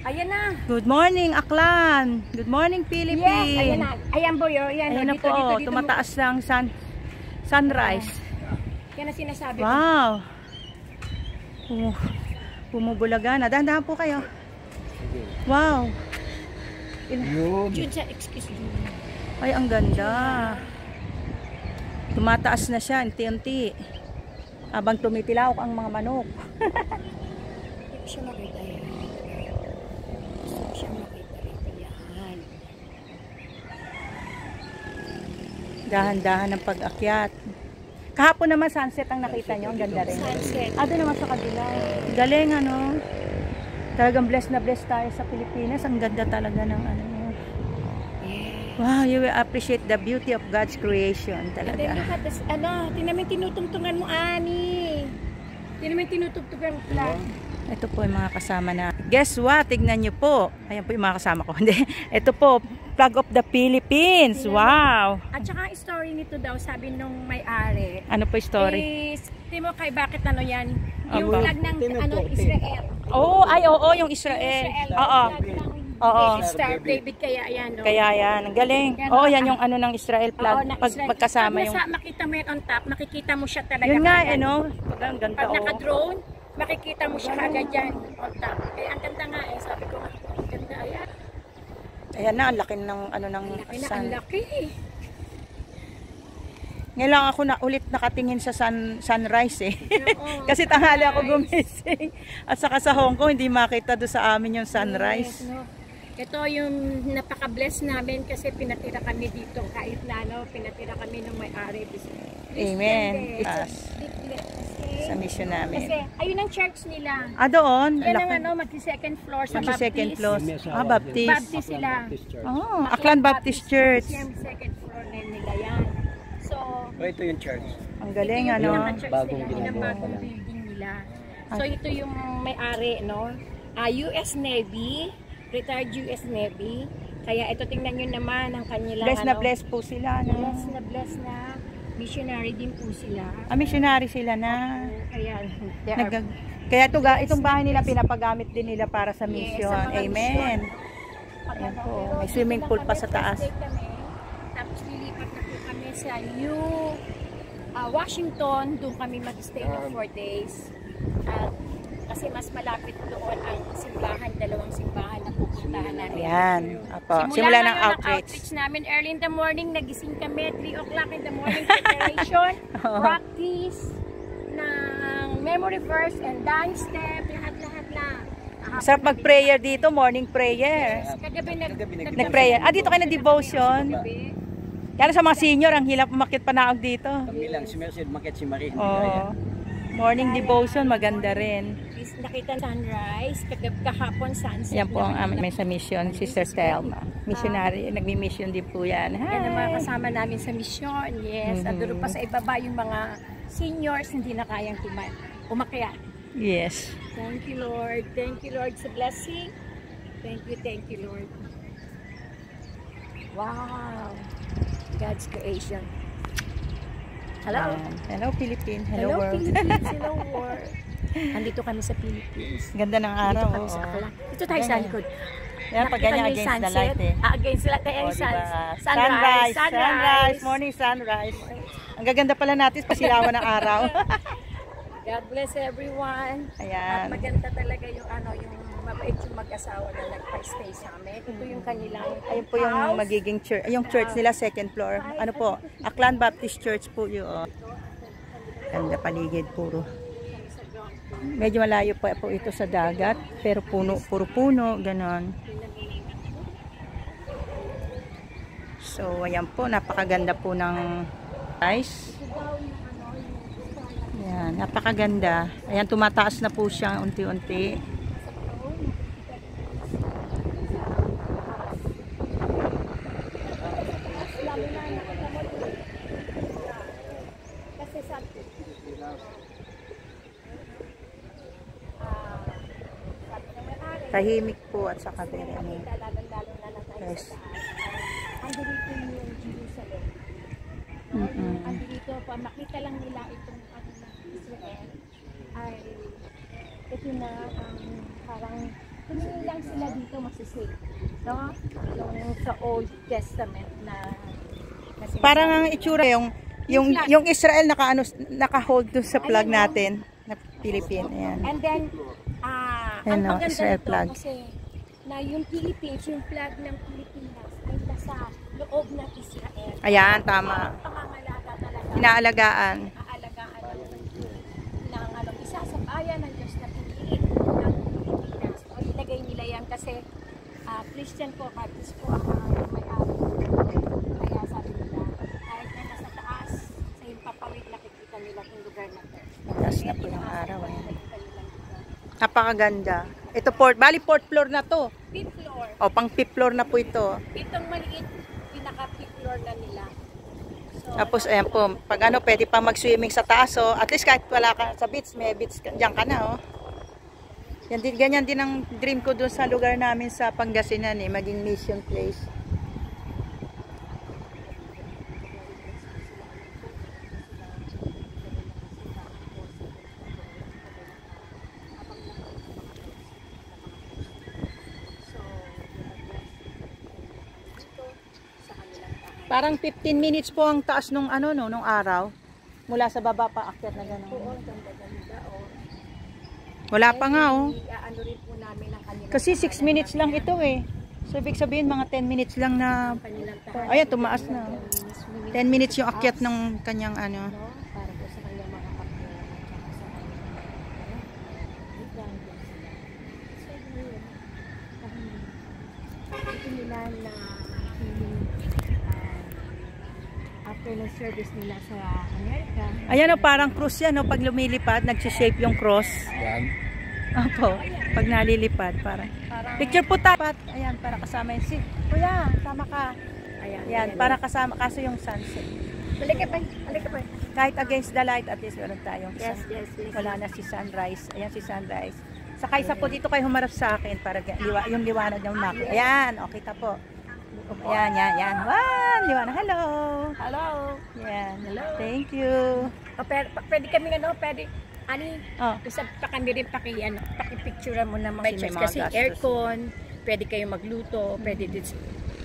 Ayan na. Good morning, Aklan. Good morning, Philippines. Yes, ayan na. Ayan po yun. Ayan na po, tumataas lang sunrise. Yan ang sinasabi ko. Wow. Bumubulaga na. Dahan-dahan po kayo. Wow. Jun sa excuse me. Ay, ang ganda. Tumataas na siya, unti-unti. Habang tumitilaok ang mga manok. Hindi ko siya makita yan. Gusto ko siya makita rito yan. Dahan-dahan ng pag-akyat. Kahapon naman sunset ang nakita nyo. Ang ganda rin. Sunset. Doon naman sa kabila. Galing ano. Talagang blessed na blessed tayo sa Pilipinas. Ang ganda talaga ng ano. Wow, you will appreciate the beauty of God's creation talaga. And then look at this, tinamin tinutungtungan mo, Ani. Tinamin tinutugtugan mo flag. Ito po yung mga kasama na. Guess what? Tignan nyo po. Ayan po yung mga kasama ko. Ito po, flag of the Philippines. Wow. At saka ang story nito daw, sabi nung may-ari. Ano po yung story? Timo kay bakit ano yan? Yung flag ng Israel. Oo, yung Israel. Oo. Oo. Star David kaya yan. No? Kaya yan. Ang galing. Oo, yan yung ano ng Israel flag. Pag magkasama yung... Pag makita mo yan on top, makikita mo siya talaga. Yun nga, ano? Ang ganda. Pag naka-drone, makikita mo siya agad yan on top. Kaya ang ganda nga eh. Sabi ko, ang ganda. Ayan. Ayan na, ang laki ng ano ng sun. Ang laki. Ngayon lang ako na ulit nakatingin sa sunrise eh. Kasi tanghali ako gumising. At saka sa Hong Kong, hindi makita doon sa amin yung sunrise. Yes, no? Ito yung napaka-bless namin kasi pinatira kami dito kahit na pinatira kami ng may-ari. Amen. Sa mission namin. Kasi ayun ang church nila. Doon? Yan ang magsi-second floor sa Baptist. Magsi-second floor. Baptist. Baptist sila. Oh, Aklan Baptist Church. Yung second floor nila yan. So, ito yung church. Ang galing ano. Bagong bagong building nila. So ito yung may-ari, no? US Navy, retired US Navy. Kaya ito tingnan nyo naman ang kanilang bless na bless po sila. No? Bless na missionary din po sila. Missionary sila na. Ayan. Kaya itong bahay nila pinapagamit din nila para sa mission. Amen. Ayan po. May swimming pool pa sa taas. Tapos lilipat na po kami sa New Washington. Doon kami mag-stay ng 4 days. At kasi mas malapit doon ang simbahan, dalawang simbahan na pupuntahan namin. Ayan. Simula ng outreach. Namin early in the morning, nagising kami 3 o'clock in the morning, preparation, practice ng memory verse and dance step, lahat-lahat na. Sarap mag-prayer dito, morning prayer. Yes, kagabi nag-prayer. Dito kayo na devotion. Kaya sa mga senior, ang hilap umakit panaog dito. Kami lang, si Merced, makit si Marie. Morning devotion, maganda rin. Nakita sunrise, kahapon sunset. Yan po ang aming sa mission, Sister Telma. Missionary, nagmi-mission din po yan. Yan ang mga kasama namin sa mission. Yes, at doon pa sa ibaba yung mga seniors hindi na kayang umakyat. Yes. Thank you, Lord. Thank you, Lord, sa blessing. Thank you, Lord. Wow. God's creation. Hello. Hello, Philippines. Hello, Hello, world. Philippines. Hello, world. Andito kami sa Philippines. Ganda ng araw. Dito kami sa Aklan. Dito tayo sa likod. Yan, pag ganyan against the light eh. Against the light. Sunrise. Morning sunrise. Ang gaganda pala natin, pasilawan ng araw. God bless everyone. Ayan. At maganda talaga yung yung mabait yung mag-asawa na nagpa-stay sa amin. Ito yung kanilang ayun po yung magiging church. Yung church nila, second floor. Ano po? Aklan Baptist Church po yun. Ganda paligid, puro. Medyo malayo po ito sa dagat. Pero puro puno, ganon. So, ayan po. Napakaganda po ng ice. Ayan, napakaganda. Ayan, tumataas na po siya unti-unti. Tahimik po at saka very ano. Yes. Andito yung Jerusalem. Andito pa makita lang nila itong Israel ay ito na ang parang tumingin lang lang sila dito masisave. No? Yung sa Old Testament na Parang ang itsura yung Israel naka-hold doon sa flag natin na Philippine. Ayan. And then, Ayan, ang no, maganda Israel nito flag. kasi na yung Philippines, yung flag ng Pilipinas ay nasa loob ng Israel. Ayan, tama. Pangangalaga talaga. Inaalagaan. Aalagaan ng isa sa bayan ng Diyos na piliin ng Pilipinas. O ilagay nila yan kasi Christian po, Baptist po ang may-ari. Kaya sabi nila, kahit na nasa taas, sa yung papawid nakikita nila yung lugar na ito. Mataas na po yung araw. Ayan. Napakaganda. Ito bali fourth floor na to. Fifth floor. O, pang fifth floor na po ito. Itong maliit, pinaka-fifth floor na nila. So, Tapos, ayan po, pag pwede pa mag-swimming sa taas, oh. At least kahit wala ka sa beach, may beach, diyan ka na, oh. Ganyan din ang dream ko doon sa lugar namin sa Pangasinan, maging mission place. Parang 15 minutes po ang taas nung nung araw. Mula sa baba pa akyat na gano'n. ganda-ganda, oh. Wala pa nga, oh. Ano rin po namin ang kanilang Kasi 6 minutes lang ito, eh. So, ibig sabihin, mga 10 minutes lang na... kanilang tahanan. Ayan, tumaas na. 10 minutes yung akyat ng kanyang No? Para po sa kanyang mga kapwa. Ito nila na after ng service nila sa Amerika. Ayan, oh, parang cross yan, oh. Pag lumilipad, nagsishape yung cross. Yan. Opo, pag nalilipad, parang... Picture po tapat. Ayan, para kasama yun. Kuya, tama ka. Ayan, para kasama, kaso yung sunset. Balik ka pa. Kahit against the light, at least meron tayong Yes. wala na si sunrise. Ayan si sunrise. Saka isa po dito kayo humarap sa akin para yung liwanag ng map. Ayan, okay ta po. Ayan. Wow, liwanag. Hello. Hello. Ayan. Hello. Thank you. Pwede kami Ani, Oh. isa pa kami rin pakipicturean mo ng Kasi mga may pictures. mga Kasi gastos. aircon, pwede kayo magluto, pwede din.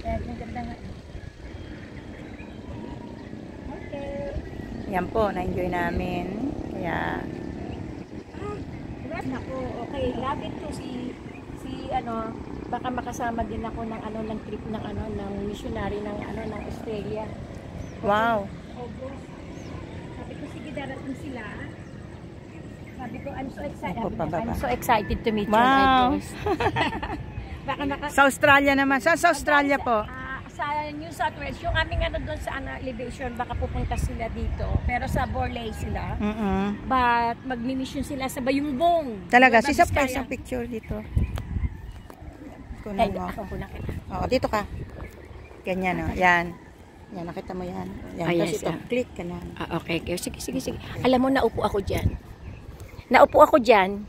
Ang ganda nga. Okay. Ayan po, na-enjoy namin. Kaya, Naku, okay. Love it to baka makasama din ako ng trip ng missionary ng Australia. wow. August. Sabi ko, sige, darating sila. Sabi ko, I'm so excited. Ako, pababa. I'm so excited to meet you. Wow. August. Baka Sa Australia naman. Saan sa Australia po? Sa New South Wales, yung aming doon sa elevation, baka pupunta sila dito. Pero sa Borley sila. But magmi-mission sila sa Bayumbong. Talaga, Diba, sisa pa Biskaya? isang picture dito. Kunan mo. Oo, dito ka. Ganyan, oh. Yan. Yan, nakita mo yan. Yan, Ah, tapos yes, ito, click ka na. Okay. Sige. Alam mo, naupo ako dyan. Naupo ako dyan.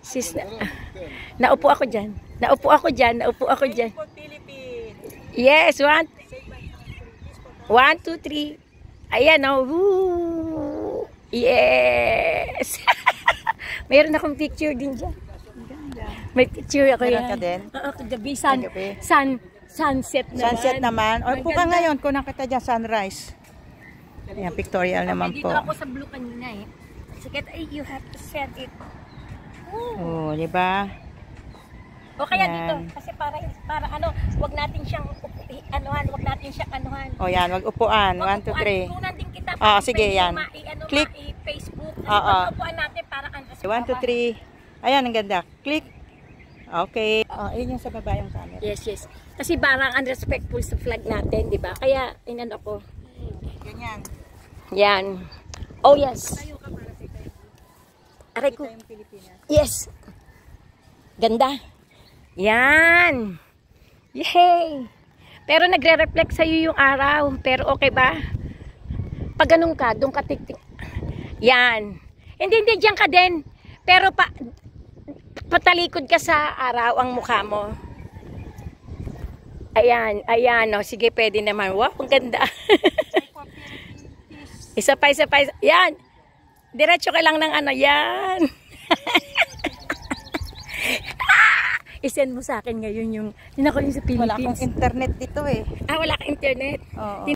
Sis, naupo ako dyan. Yes, 1, 2, 3. Ayan, oh. Woo! Yes! Mayroon akong picture din dyan. May picture ako Meron yan. ka din? Oo, kagabi. Kagabi. Sunset naman. Sunset naman. O, Ang po ka ganda. ngayon, kung nakita dyan, sunrise. Ayan, pictorial naman Dito po. ako sa blue kanina eh. Sige, you have to set it. Oo, di ba? O kaya Yan. dito, kasi para wag natin siyang wag natin siyang anuhan. O yan, wag upuan. 1, 2, 3. Tunan din kita. Sige, yan. Click. Facebook. Oo. Upuan natin para 1, 2, 3. Ayan, ang ganda. Click. Okay. Ayun yung sa baba yung camera. Yes. Kasi parang unrespectful sa flag natin, di ba? Kaya, ko. Ganyan. Yan. Oh, yes. Aray ko. Yung Pilipinas. Yes. Ganda. Yan. Yay. Pero nagre-reflect sa'yo yung araw. Pero okay ba? Pag ganun ka, doon ka tiktik. Yan. Hindi, dyan ka din. Pero patalikod ka sa araw ang mukha mo. Ayan. O, sige, pwede naman. Wow, ang ganda. Isa pa. Yan. Diretso ka lang ng yan. I-send mo sa akin ngayon yung ako yung sa Wala Philippines. akong internet dito eh. Wala kang internet. Oo.